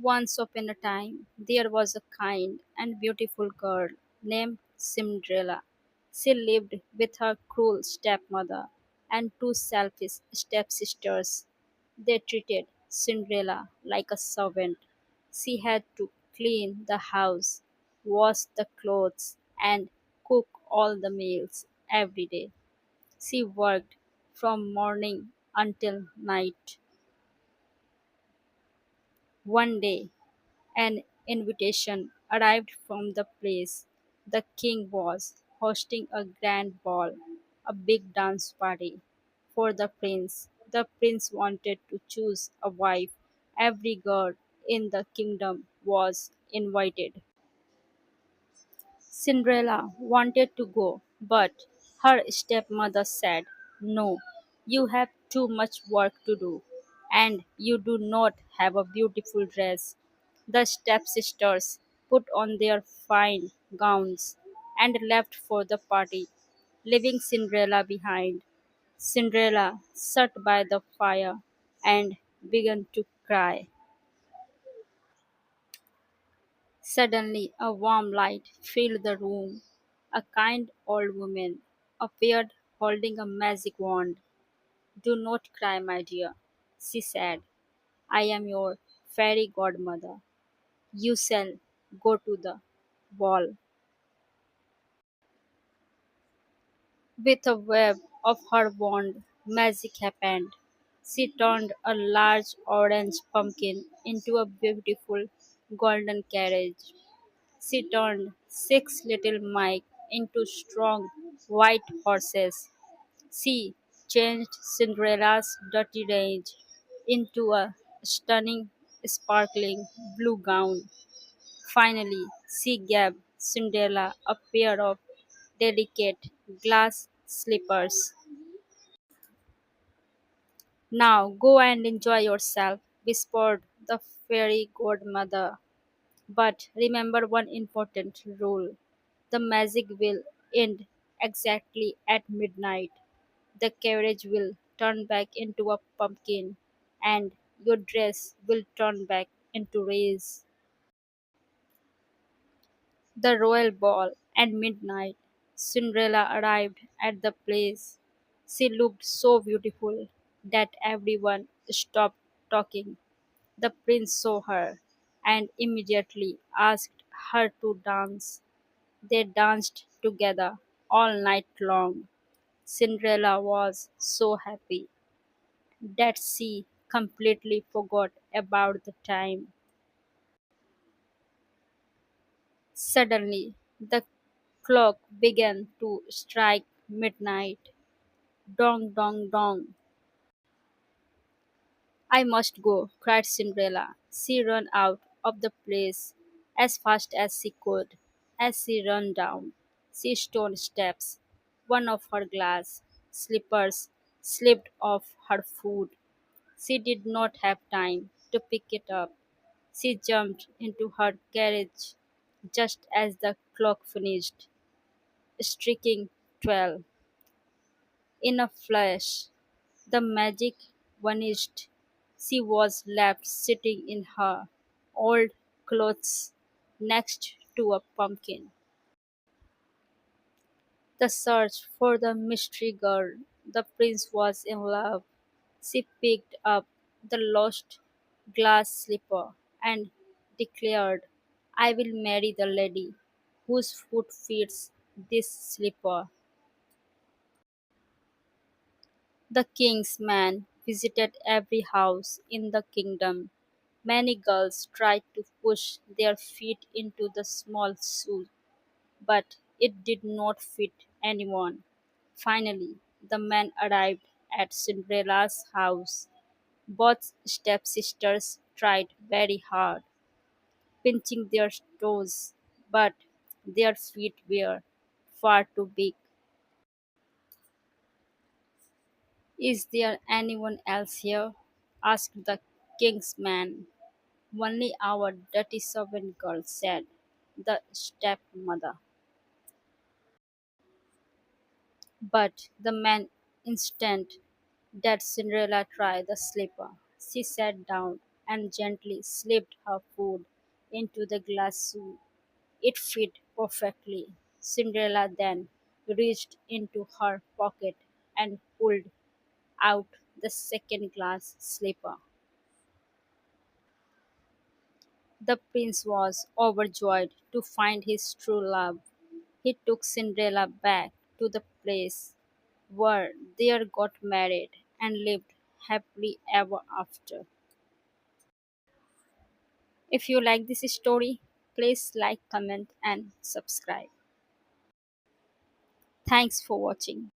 Once upon a time, there was a kind and beautiful girl named Cinderella. She lived with her cruel stepmother and two selfish stepsisters. They treated Cinderella like a servant. She had to clean the house, wash the clothes, and cook all the meals every day. She worked from morning until night. One day, an invitation arrived from the place. The king was hosting a grand ball, a big dance party for the prince. The prince wanted to choose a wife. Every girl in the kingdom was invited. Cinderella wanted to go, but her stepmother said, "No, you have too much work to do, and you do not have a beautiful dress." The stepsisters put on their fine gowns and left for the party, leaving Cinderella behind. Cinderella sat by the fire and began to cry. Suddenly a warm light filled the room. A kind old woman appeared holding a magic wand. "Do not cry, my dear," she said. "I am your fairy godmother. You shall go to the ball." With a wave of her wand, magic happened. She turned a large orange pumpkin into a beautiful golden carriage. She turned six little mice into strong white horses. She changed Cinderella's dirty range into a stunning, sparkling blue gown. Finally, she gave Cinderella a pair of delicate glass slippers. "Now go and enjoy yourself," whispered the fairy godmother. "But remember one important rule. The magic will end exactly at midnight. The carriage will turn back into a pumpkin, and your dress will turn back into rays." The royal ball at midnight. Cinderella arrived at the place. She looked so beautiful that everyone stopped talking. The prince saw her and immediately asked her to dance. They danced together all night long. Cinderella was so happy that she completely forgot about the time. Suddenly, the clock began to strike midnight. "Dong, dong, dong." "I must go," cried Cinderella. She ran out of the place as fast as she could. As she ran down the stone steps, one of her glass slippers slipped off her foot. She did not have time to pick it up. She jumped into her carriage just as the clock finished striking 12. In a flash, the magic vanished. She was left sitting in her old clothes next to a pumpkin. The search for the mystery girl. The prince was in love. She picked up the lost glass slipper and declared, "I will marry the lady whose foot fits this slipper." The king's man visited every house in the kingdom. Many girls tried to push their feet into the small shoe, but it did not fit anyone. Finally, the man arrived at Cinderella's house. Both stepsisters tried very hard, pinching their toes, but their feet were far too big. "Is there anyone else here?" asked the king's man. "Only our dirty servant girl," said the stepmother. But the man insisted that Cinderella try the slipper. She sat down and gently slipped her food into the glass soup. It fit perfectly. Cinderella then reached into her pocket and pulled out the second glass slipper. The prince was overjoyed to find his true love. He took Cinderella back to the place where they got married and lived happily ever after. If you like this story, please like, comment, and subscribe. Thanks for watching.